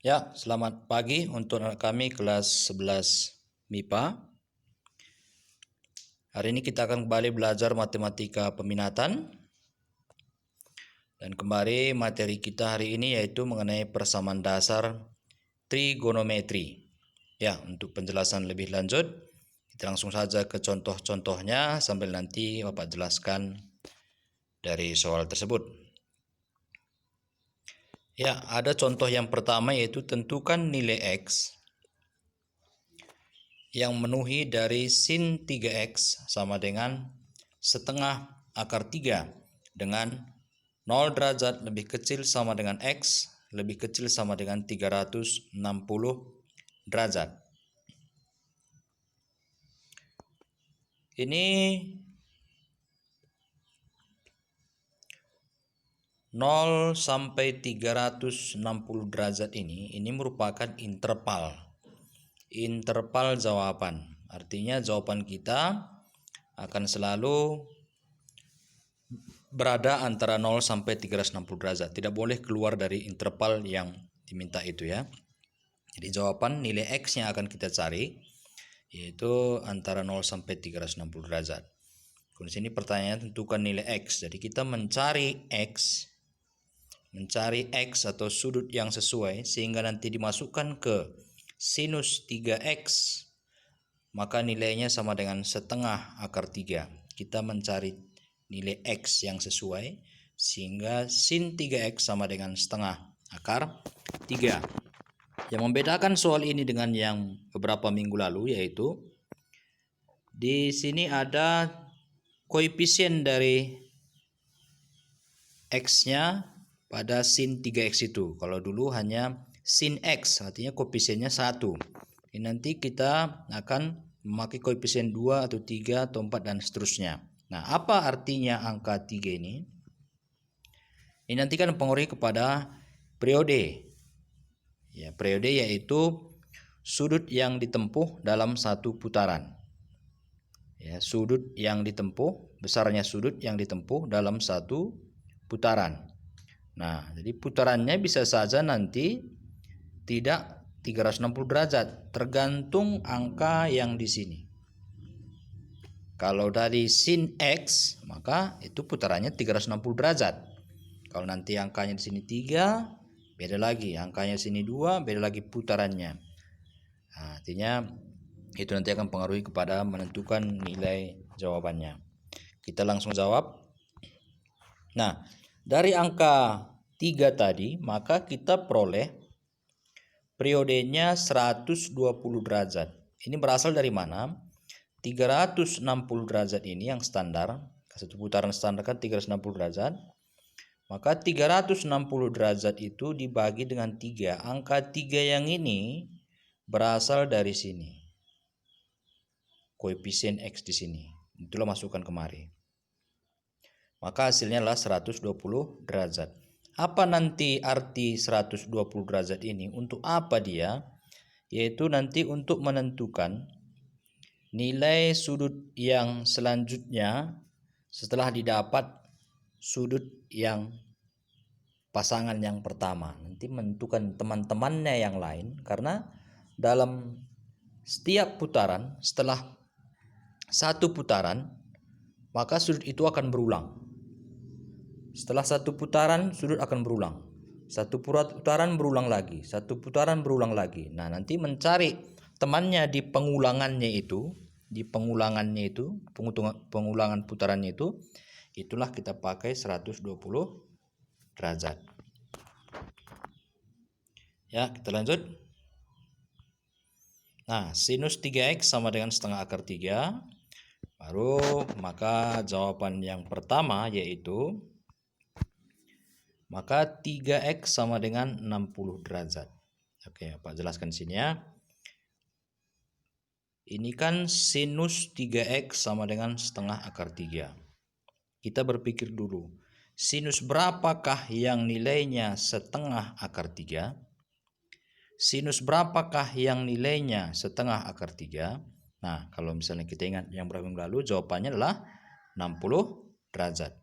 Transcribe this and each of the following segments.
Ya, selamat pagi untuk anak kami kelas 11 MIPA. Hari ini kita akan kembali belajar matematika peminatan. Dan kembali materi kita hari ini yaitu mengenai persamaan dasar trigonometri. Ya, untuk penjelasan lebih lanjut, kita langsung saja ke contoh-contohnya sambil nanti Bapak jelaskan dari soal tersebut. Ya, ada contoh yang pertama yaitu tentukan nilai X yang memenuhi dari sin 3x sama dengan setengah akar 3 dengan 0 derajat lebih kecil sama dengan x lebih kecil sama dengan 360 derajat. Ini 0 sampai 360 derajat ini merupakan interval jawaban. Artinya jawaban kita akan selalu berada antara 0 sampai 360 derajat. Tidak boleh keluar dari interval yang diminta itu ya. Jadi jawaban nilai X yang akan kita cari yaitu antara 0 sampai 360 derajat. Di sini pertanyaannya tentukan nilai X. Jadi kita mencari X atau sudut yang sesuai sehingga nanti dimasukkan ke sinus 3x maka nilainya sama dengan setengah akar 3. Kita mencari nilai X yang sesuai sehingga sin 3x sama dengan setengah akar 3. Yang membedakan soal ini dengan yang beberapa minggu lalu yaitu di sini ada koefisien dari X-nya pada sin 3x itu. Kalau dulu hanya sin X artinya koefisiennya 1. Ini nanti kita akan memakai koefisien 2 atau 3 atau 4 dan seterusnya. Nah, apa artinya angka 3 ini? Ini nanti kan mempengaruhi kepada periode. Ya, periode yaitu sudut yang ditempuh dalam satu putaran. Ya, sudut yang ditempuh, besarnya sudut yang ditempuh dalam satu putaran. Nah, jadi putarannya bisa saja nanti tidak 360 derajat, tergantung angka yang di sini. Kalau dari sin X, maka itu putarannya 360 derajat. Kalau nanti angkanya di sini 3, beda lagi. Angkanya di sini 2, beda lagi putarannya. Nah, artinya itu nanti akan mempengaruhi kepada menentukan nilai jawabannya. Kita langsung jawab. Nah, dari angka 3 tadi, maka kita peroleh periodenya 120 derajat. Ini berasal dari mana? 360 derajat ini yang standar, satu putaran standar kan 360 derajat. Maka 360 derajat itu dibagi dengan 3. Angka 3 yang ini berasal dari sini. Koefisien X di sini. Itulah masukkan kemari. Maka hasilnya adalah 120 derajat. Apa nanti arti 120 derajat ini? Untuk apa dia? Yaitu nanti untuk menentukan nilai sudut yang selanjutnya setelah didapat sudut yang pasangan yang pertama. Nanti menentukan teman-temannya yang lain, karena dalam setiap putaran, setelah satu putaran, maka sudut itu akan berulang. Setelah satu putaran, sudut akan berulang. Satu putaran berulang lagi, satu putaran berulang lagi. Nah, nanti mencari temannya di pengulangannya itu, pengulangan putarannya itu, itulah kita pakai 120 derajat. Ya, kita lanjut. Nah, sinus 3x sama dengan setengah akar 3. Baru maka jawaban yang pertama yaitu maka 3x sama dengan 60 derajat. Oke, Pak jelaskan sini ya. Ini kan sinus 3x sama dengan setengah akar 3. Kita berpikir dulu, sinus berapakah yang nilainya setengah akar 3? Sinus berapakah yang nilainya setengah akar 3? Nah, kalau misalnya kita ingat yang berapa minggu lalu, jawabannya adalah 60 derajat.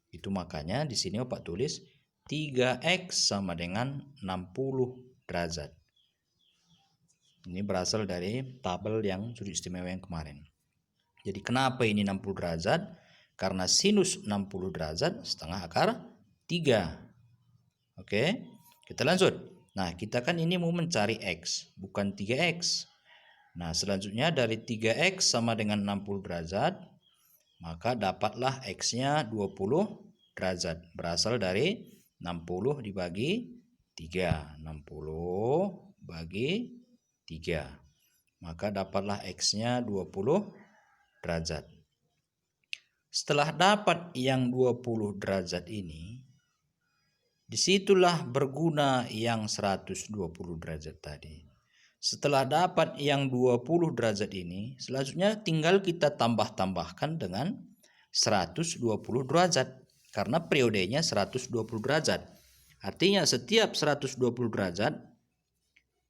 Itu makanya di sini Bapak tulis 3x sama dengan 60 derajat. Ini berasal dari tabel yang sudut istimewa yang kemarin. Jadi kenapa ini 60 derajat? Karena sinus 60 derajat setengah akar 3. Oke, kita lanjut. Nah, kita kan ini mau mencari X, bukan 3X. Nah, selanjutnya dari 3X sama dengan 60 derajat, maka dapatlah X-nya 20 derajat. Berasal dari 60 dibagi 3. 60 bagi 3. Maka dapatlah X-nya 20 derajat. Setelah dapat yang 20 derajat ini, disitulah berguna yang 120 derajat tadi. Setelah dapat yang 20 derajat ini, selanjutnya tinggal kita tambah-tambahkan dengan 120 derajat. Karena periodenya 120 derajat. Artinya setiap 120 derajat,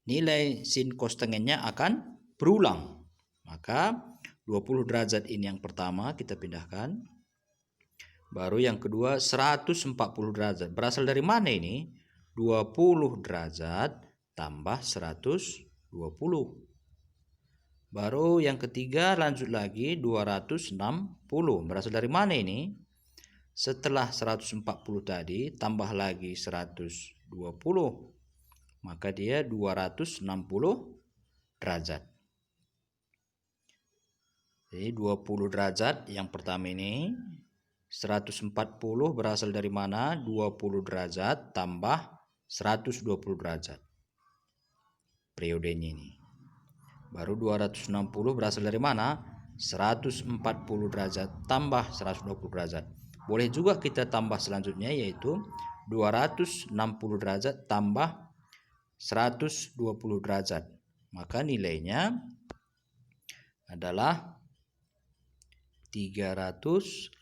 nilai sin cos tangennya akan berulang. Maka 20 derajat ini yang pertama kita pindahkan. Baru yang kedua 140 derajat. Berasal dari mana ini? 20 derajat tambah 120. Baru yang ketiga lanjut lagi 260. Berasal dari mana ini? Setelah 140 tadi tambah lagi 120. Maka dia 260 derajat. Jadi 20 derajat yang pertama ini. 140 berasal dari mana? 20 derajat tambah 120 derajat. Periodenya ini. Baru 260 berasal dari mana? 140 derajat tambah 120 derajat. Boleh juga kita tambah selanjutnya, yaitu 260 derajat tambah 120 derajat. Maka nilainya adalah 380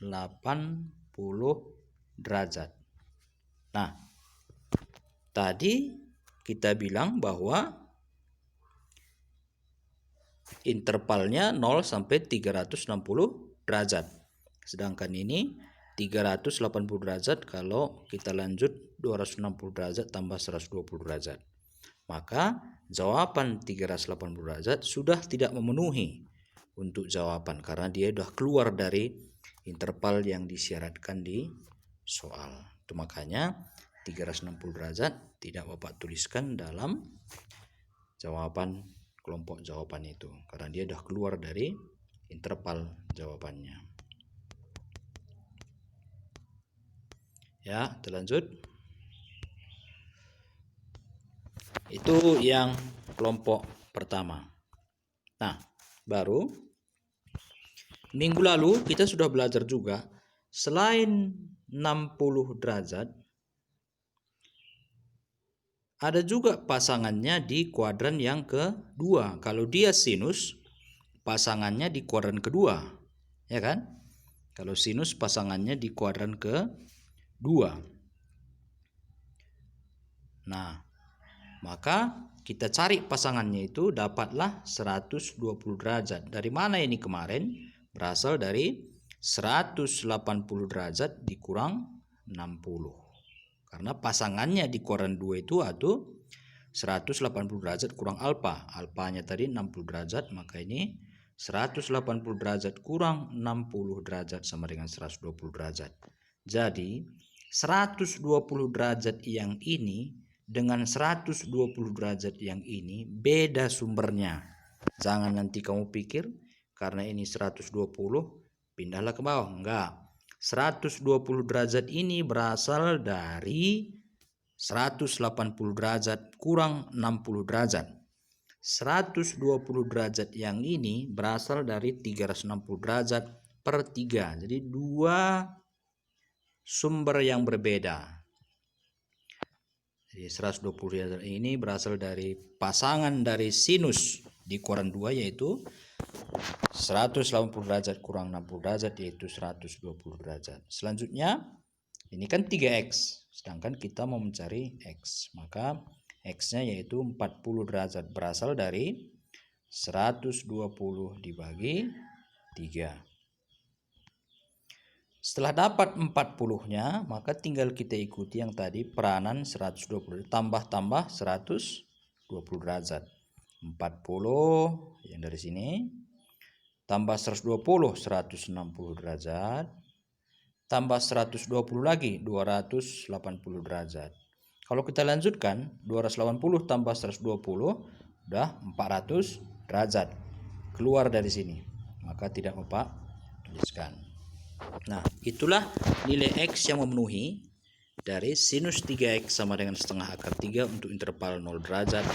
derajat. Nah, tadi kita bilang bahwa intervalnya 0 sampai 360 derajat. Sedangkan ini 380 derajat kalau kita lanjut 260 derajat tambah 120 derajat. Maka jawaban 380 derajat sudah tidak memenuhi untuk jawaban karena dia sudah keluar dari interval yang disyaratkan di soal. Itu makanya 360 derajat tidak Bapak tuliskan dalam jawaban kelompok jawaban itu karena dia sudah keluar dari interval jawabannya. Ya, kita lanjut. Itu yang kelompok pertama. Nah, baru minggu lalu kita sudah belajar juga selain 60 derajat ada juga pasangannya di kuadran yang kedua. Kalau dia sinus, pasangannya di kuadran kedua, ya kan? Kalau sinus pasangannya di kuadran kedua. Nah, maka kita cari pasangannya itu dapatlah 120 derajat. Dari mana ini kemarin? Berasal dari 180 derajat dikurang 60. Karena pasangannya di kuadran 2 itu atau 180 derajat kurang alfa. Alfanya tadi 60 derajat, maka ini 180 derajat kurang 60 derajat sama dengan 120 derajat. Jadi 120 derajat yang ini dengan 120 derajat yang ini beda sumbernya. Jangan nanti kamu pikir karena ini 120 pindahlah ke bawah. Enggak. 120 derajat ini berasal dari 180 derajat kurang 60 derajat. 120 derajat yang ini berasal dari 360 derajat per 3. Jadi dua sumber yang berbeda. Jadi 120 derajat ini berasal dari pasangan dari sinus di kuadran 2 yaitu 180 derajat kurang 60 derajat yaitu 120 derajat. Selanjutnya ini kan 3X, sedangkan kita mau mencari X. Maka X-nya yaitu 40 derajat berasal dari 120 dibagi 3. Setelah dapat 40-nya, maka tinggal kita ikuti yang tadi peranan 120 tambah-tambah 120. derajat. 40 yang dari sini tambah 120 160 derajat, tambah 120 lagi 280 derajat. Kalau kita lanjutkan 280 tambah 120 udah 400 derajat keluar dari sini, maka tidak Bapak tuliskan. Nah, itulah nilai X yang memenuhi dari sinus 3X sama dengan setengah akar 3 untuk interval 0 derajat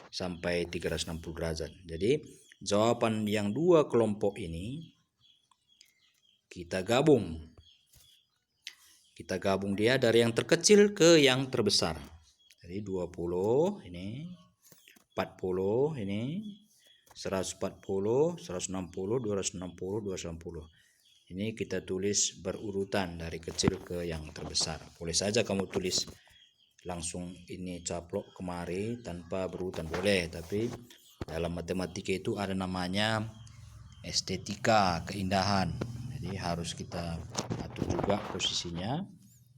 sampai 360 derajat. Jadi jawaban yang dua kelompok ini kita gabung. Kita gabung dia dari yang terkecil ke yang terbesar. Jadi 20 ini, 40 ini, 140, 160, 260, 260. Ini kita tulis berurutan dari kecil ke yang terbesar. Boleh saja kamu tulis langsung ini caplok kemari tanpa berurutan, boleh, tapi dalam matematika itu ada namanya estetika, keindahan. Jadi harus kita atur juga posisinya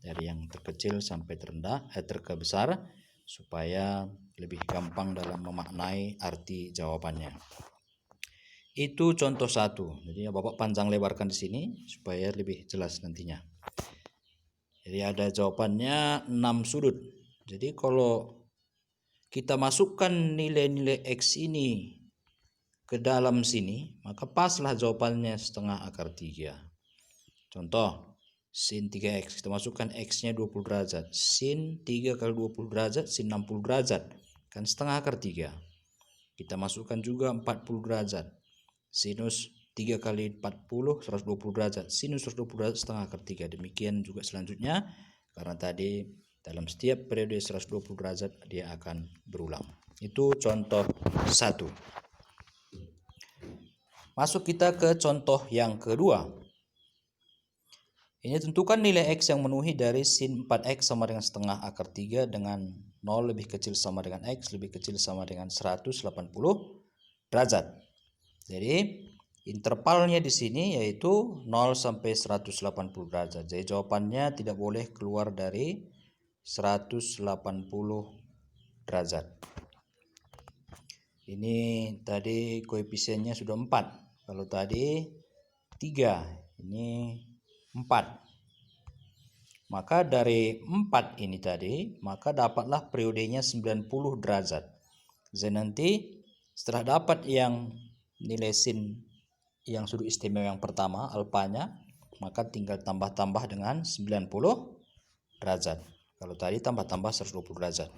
dari yang terkecil sampai terbesar supaya lebih gampang dalam memaknai arti jawabannya. Itu contoh satu. Jadi Bapak panjang lebarkan di sini supaya lebih jelas nantinya. Jadi ada jawabannya 6 sudut. Jadi kalau kita masukkan nilai-nilai X ini ke dalam sini, maka paslah jawabannya setengah akar 3. Contoh, sin 3X. Kita masukkan X-nya 20 derajat. Sin 3 kali 20 derajat, sin 60 derajat. Kan setengah akar 3. Kita masukkan juga 40 derajat. Sinus 3 kali 40, 120 derajat. Sinus 120 derajat setengah akar 3. Demikian juga selanjutnya. Karena tadi dalam setiap periode 120 derajat dia akan berulang. Itu contoh 1. Masuk kita ke contoh yang kedua. Ini tentukan nilai X yang memenuhi dari sin 4X sama dengan setengah akar 3 dengan 0 lebih kecil sama dengan X lebih kecil sama dengan 180 derajat. Jadi intervalnya di sini yaitu 0 sampai 180 derajat. Jadi jawabannya tidak boleh keluar dari 180 derajat. Ini tadi koefisiennya sudah 4. Kalau tadi 3, ini 4. Maka dari 4 ini tadi, maka dapatlah periodenya 90 derajat. Jadi nanti setelah dapat yang nilai sin yang sudut istimewa yang pertama, alfanya, maka tinggal tambah-tambah dengan 90 derajat. Kalau tadi tambah-tambah 120 derajat.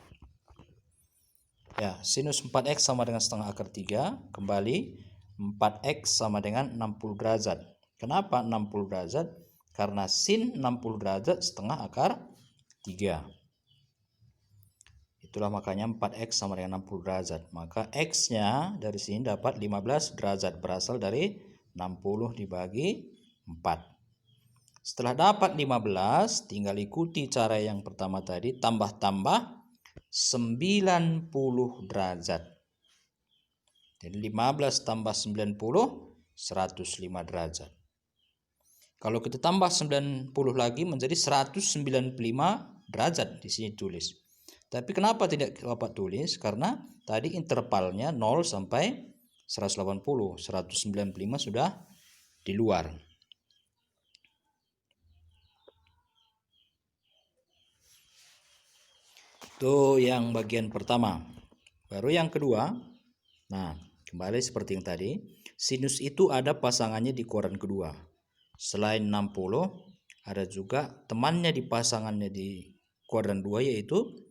Ya, sinus 4X sama dengan setengah akar 3, kembali 4X sama dengan 60 derajat. Kenapa 60 derajat? Karena sin 60 derajat setengah akar 3. Itulah makanya 4X sama dengan 60 derajat. Maka X-nya dari sini dapat 15 derajat. Berasal dari 60 dibagi 4. Setelah dapat 15, tinggal ikuti cara yang pertama tadi. Tambah-tambah 90 derajat. Jadi 15 tambah 90, 105 derajat. Kalau kita tambah 90 lagi menjadi 195 derajat di sini tulis. Tapi kenapa tidak Bapak tulis? Karena tadi intervalnya 0 sampai 180, 195 sudah di luar. Itu yang bagian pertama. Baru yang kedua. Nah, kembali seperti yang tadi. Sinus itu ada pasangannya di kuadran kedua. Selain 60, ada juga temannya di pasangannya di kuadran 2 yaitu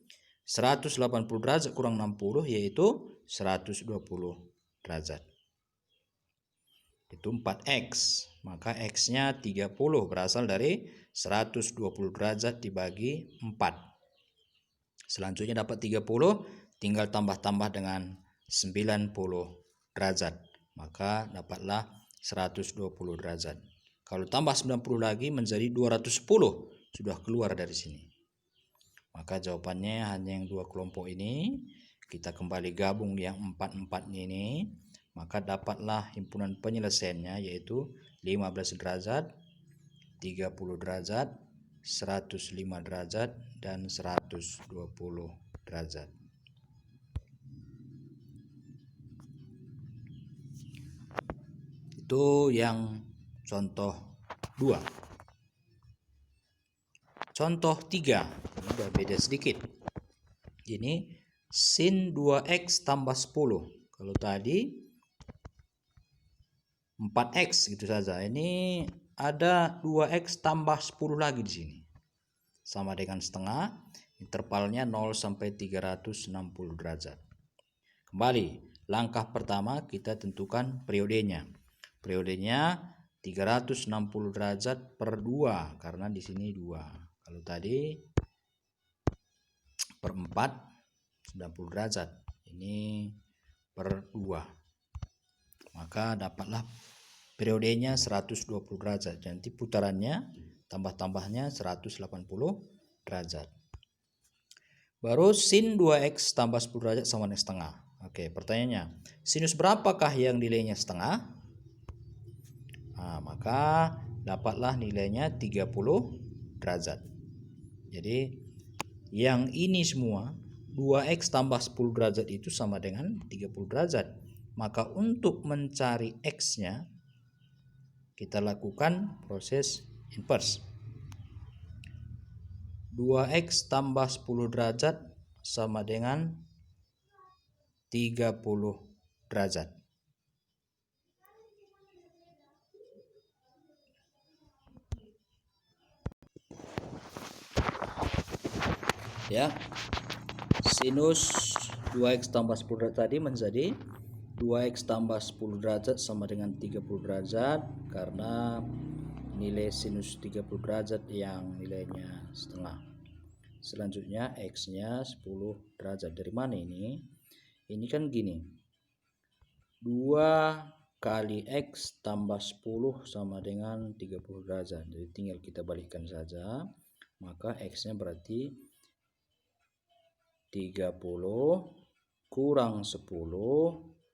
180 derajat kurang 60 yaitu 120 derajat. Itu 4X. Maka X-nya 30 berasal dari 120 derajat dibagi 4. Selanjutnya dapat 30, tinggal tambah-tambah dengan 90 derajat. Maka dapatlah 120 derajat. Kalau tambah 90 lagi menjadi 210, sudah keluar dari sini. Maka jawabannya hanya yang dua kelompok ini. Kita kembali gabung yang 4-4 ini. Maka dapatlah himpunan penyelesaiannya yaitu 15 derajat, 30 derajat, 105 derajat, dan 120 derajat. Itu yang contoh 2. Contoh 3, ini udah beda sedikit. Ini sin 2x tambah 10. Kalau tadi 4x gitu saja. Ini ada 2x tambah 10 lagi di sini. Sama dengan setengah, intervalnya 0 sampai 360 derajat. Kembali, langkah pertama kita tentukan periodenya. Periodenya 360 derajat per 2 karena di sini 2. Kalau tadi per 4 90 derajat. Ini per 2. Maka dapatlah periodenya 120 derajat. Nanti putarannya tambah-tambahnya 180 derajat. Baru sin 2x tambah 10 derajat sama dengan setengah. Oke, pertanyaannya, sinus berapakah yang nilainya setengah? Nah, maka dapatlah nilainya 30 derajat. Jadi yang ini semua 2x tambah 10 derajat itu sama dengan 30 derajat. Maka untuk mencari x-nya kita lakukan proses inverse. 2x tambah 10 derajat sama dengan 30 derajat. Ya, sinus 2x tambah 10 derajat tadi menjadi 2x tambah 10 derajat sama dengan 30 derajat karena nilai sinus 30 derajat yang nilainya setengah. Selanjutnya x-nya 10 derajat. Dari mana ini? Ini kan gini. 2 kali x tambah 10 sama dengan 30 derajat. Jadi tinggal kita balikkan saja. Maka x-nya berarti 30 kurang 10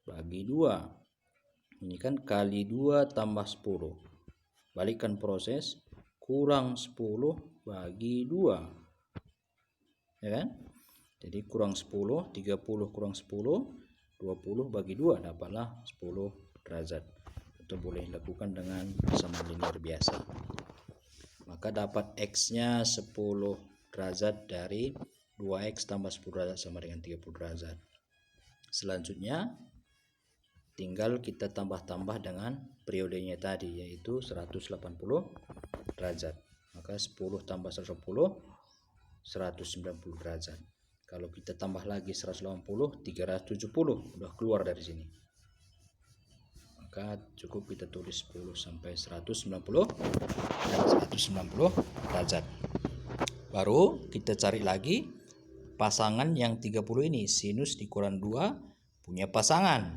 bagi 2. Ini kan kali 2 tambah 10. Balikkan proses, kurang 10 bagi 2. Ya kan? Jadi kurang 10, 30 kurang 10, 20 bagi 2 dapatlah 10 derajat. Itu boleh dilakukan dengan sama linear biasa. Maka dapat x-nya 10 derajat dari 2x tambah 10 derajat sama dengan 30 derajat. Selanjutnya tinggal kita tambah-tambah dengan periodenya tadi, yaitu 180 derajat. Maka 10 tambah 180 190 derajat. Kalau kita tambah lagi 180 370 udah keluar dari sini. Maka cukup kita tulis 10 sampai 190 dan 190 derajat. Baru kita cari lagi pasangan yang 30 ini, sinus dikurang 2 punya pasangan,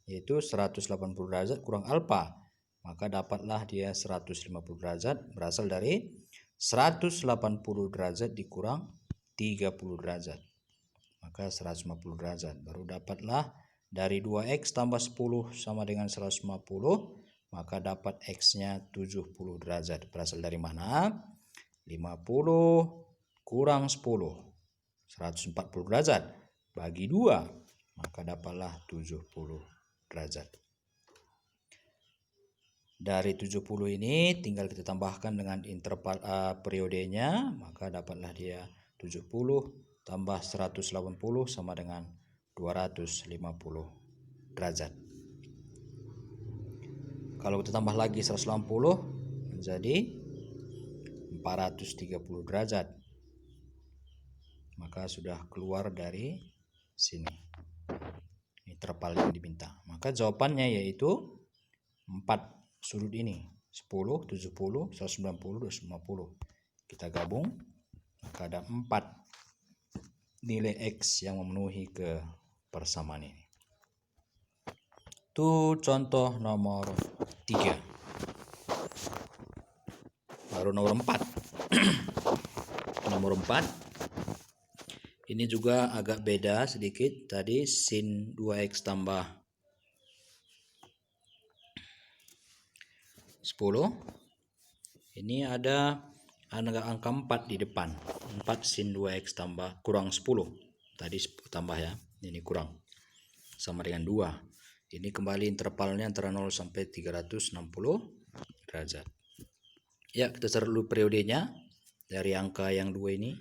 yaitu 180 derajat kurang alfa. Maka dapatlah dia 150 derajat berasal dari 180 derajat dikurang 30 derajat. Maka 150 derajat. Baru dapatlah dari 2x tambah 10 sama dengan 150. Maka dapat x-nya 70 derajat. Berasal dari mana? 50 kurang 10. 140 derajat bagi 2, maka dapatlah 70 derajat. Dari 70 ini tinggal kita tambahkan dengan interval periodenya, maka dapatlah dia 70 tambah 180 sama dengan 250 derajat. Kalau kita tambah lagi 180 menjadi 430 derajat. Maka sudah keluar dari sini interval yang diminta. Maka jawabannya yaitu 4 sudut ini, 10, 70, 190, 250. Kita gabung, maka ada 4 nilai x yang memenuhi ke persamaan ini. Itu contoh nomor 3. Baru nomor 4. Nomor 4 ini juga agak beda sedikit. Tadi sin 2x tambah 10. Ini ada angka 4 di depan. 4 sin 2x tambah kurang 10. Tadi tambah ya. Ini kurang. Sama dengan 2. Ini kembali intervalnya antara 0 sampai 360 derajat. Ya, kita cari dulu periodenya dari angka yang 2 ini.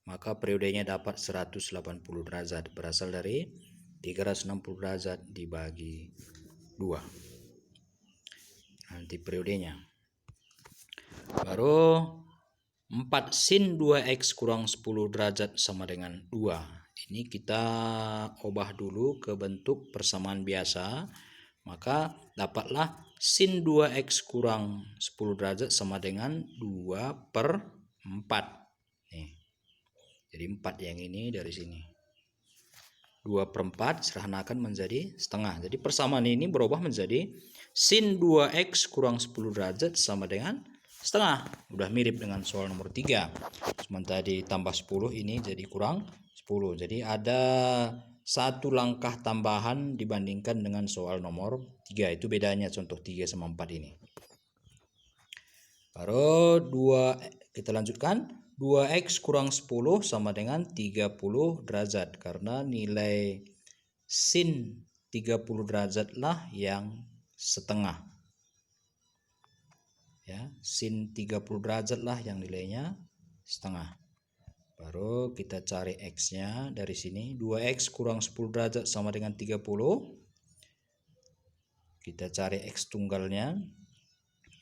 Maka periodenya dapat 180 derajat, berasal dari 360 derajat dibagi 2. Nanti periodenya. Baru 4 sin 2x kurang 10 derajat sama dengan 2. Ini kita ubah dulu ke bentuk persamaan biasa. Maka dapatlah sin 2x kurang 10 derajat sama dengan 2/4. Nih. Jadi 4 yang ini dari sini. 2/4 sederhanakan menjadi setengah. Jadi persamaan ini berubah menjadi sin 2x kurang 10 derajat sama dengan setengah. Udah mirip dengan soal nomor 3. Sementara ditambah 10 ini jadi kurang 10. Jadi ada satu langkah tambahan dibandingkan dengan soal nomor 3. Itu bedanya contoh 3 sama 4 ini. Baru 2, kita lanjutkan. 2x kurang 10 sama dengan 30 derajat. Karena nilai sin 30 derajat lah yang setengah. Ya, sin 30 derajat lah yang nilainya setengah. Baru kita cari x-nya dari sini. 2x kurang 10 derajat sama dengan 30. Kita cari x tunggalnya.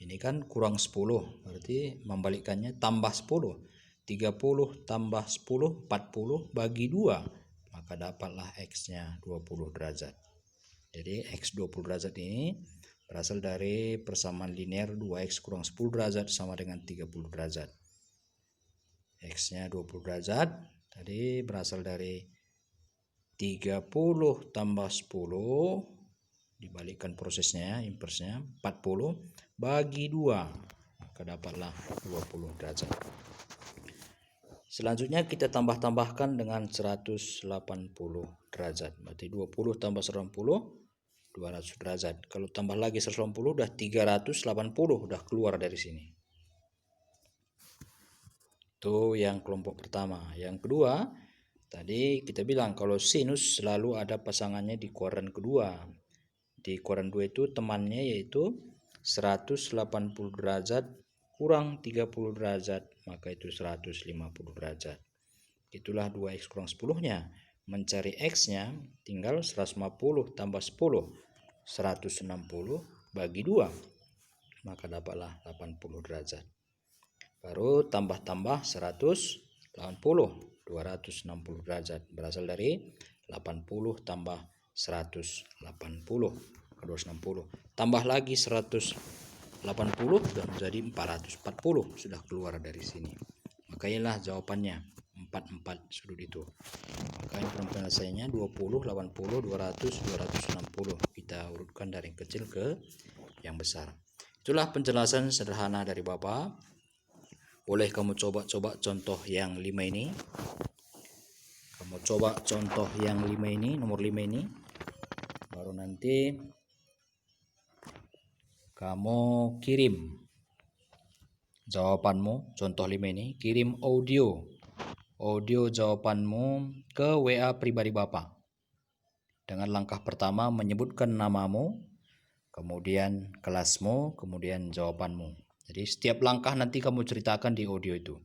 Ini kan kurang 10. Berarti membalikkannya tambah 10. 30 tambah 10, 40 bagi 2. Maka dapatlah x-nya 20 derajat. Jadi x 20 derajat ini berasal dari persamaan linear 2x kurang 10 derajat sama dengan 30 derajat. X-nya 20 derajat tadi berasal dari 30 tambah 10, dibalikkan prosesnya, inversnya 40 bagi 2, maka dapatlah 20 derajat. Selanjutnya kita tambah-tambahkan dengan 180 derajat. Berarti 20 tambah 180, 200 derajat. Kalau tambah lagi 180 udah 380, udah keluar dari sini. Itu yang kelompok pertama. Yang kedua, tadi kita bilang kalau sinus selalu ada pasangannya di kuadran kedua. Di kuadran 2 itu temannya yaitu 180 derajat kurang 30 derajat, maka itu 150 derajat. Itulah 2x kurang 10-nya. Mencari x-nya tinggal 150 tambah 10, 160 bagi 2. Maka dapatlah 80 derajat. Baru tambah-tambah 180, 260 derajat. Berasal dari 80 tambah 180, 260. Tambah lagi 180 sudah menjadi 440, sudah keluar dari sini. Makanya jawabannya 44 sudut itu. Maka penyelesaiannya 20, 80, 200, 260. Kita urutkan dari yang kecil ke yang besar. Itulah penjelasan sederhana dari Bapak. Boleh kamu coba-coba contoh yang 5 ini. Kamu coba contoh yang 5 ini, nomor 5 ini. Baru nanti kamu kirim jawabanmu, contoh 5 ini. Kirim audio jawabanmu ke WA pribadi Bapak. Dengan langkah pertama menyebutkan namamu, kemudian kelasmu, kemudian jawabanmu. Jadi setiap langkah nanti kamu ceritakan di audio itu.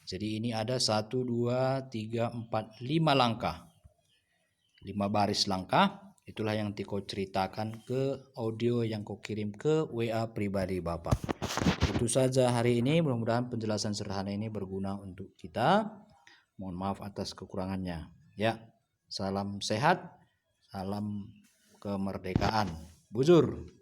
Jadi ini ada 1, 2, 3, 4, 5 langkah. 5 baris langkah. Itulah yang nanti kau ceritakan ke audio yang kau kirim ke WA pribadi Bapak. Itu saja hari ini. Mudah-mudahan penjelasan sederhana ini berguna untuk kita. Mohon maaf atas kekurangannya. Ya, salam sehat, salam kemerdekaan. Bujur.